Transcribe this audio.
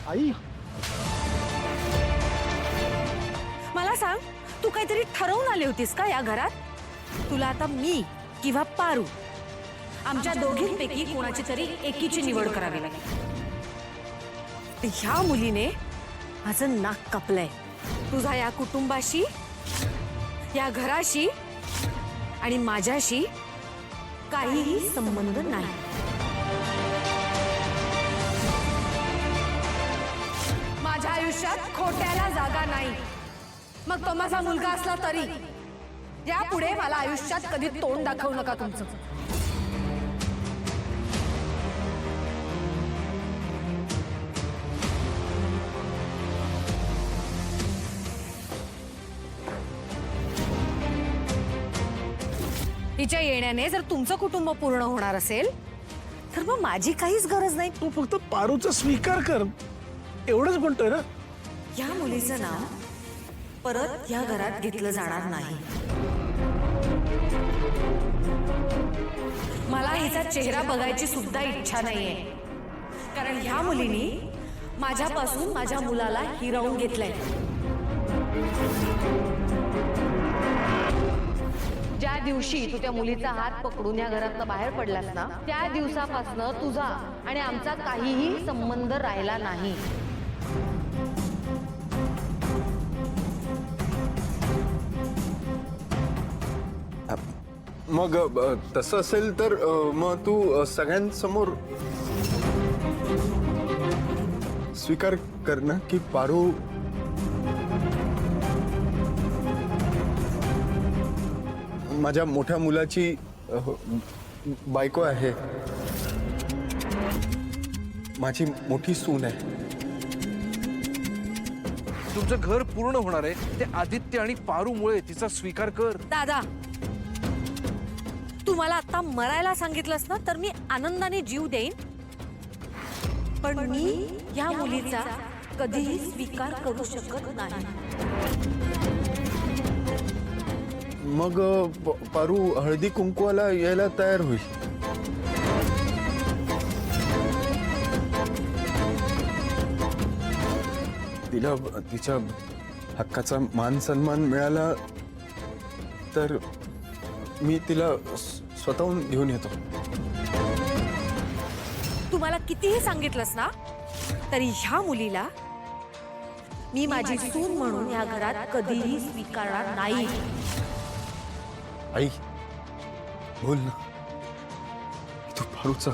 आई मला सांग, तू काहीतरी ठरवून आली होतीस का या घरात? तुला आता मी किंवा पारू आमच्या दोघींपैकी कोणाची तरी एकीची निवड करावी लागेल. ह्या मुलीने माझं नाक कापलंय. तुझा या कुटुंबाशी, या घराशी आणि माझ्याशी काहीही संबंध नाही. माझ्या आयुष्यात खोट्याला जागा नाही. मग तो माझा मुलगा असला तरी. यापुढे मला आयुष्यात कधी तोंड दाखवू नका तुमचं. तिच्या येण्याने जर तुमचं कुटुंब पूर्ण होणार असेल तर मग माझी काहीच गरज नाही. तू फक्त पारूचा स्वीकार कर, एवढंच म्हणतोय ना. या मुलीचं नाव परत या घरात घेतलं जाणार नाही. मला हिचा चेहरा बघायची सुद्धा इच्छा नाहीये. कारण ह्या मुलीने माझ्यापासून माझ्या मुलाला हिरावून घेतलंय. ज्या दिवशी तू त्या मुलीचा हात पकडून या घरातनं बाहेर पडलास ना, त्या दिवसापासून तुझा आणि आमचा काहीही संबंध राहिला नाही. मग तसं असेल तर मग तू सगळ्यांसमोर स्वीकार कर ना की पारू माझ्या मोठ्या मुलाची बायको आहे, माझी मोठी सून आहे. तुमचं घर पूर्ण होणार आहे ते आदित्य आणि पारूमुळे. तिचा स्वीकार कर. दादा, तू मला आता मरायला सांगितलंस ना तर मी आनंदाने जीव देईन. पण मी या मुलीचा कधीही स्वीकार करू शकत नाही. मग पारू हळदी कुंकवाला यायला तयार होईल. तिला तिच्या हक्काचा मान सन्मान मिळाला तर मी तिला स्वतःहून घेऊन येतो. तू मला कितीही सांगितलंस ना तरी ह्या मुलीला मी माझी सून म्हणून या घरात कधीही स्वीकारणार नाही. आई बोल ना, तू पारूचा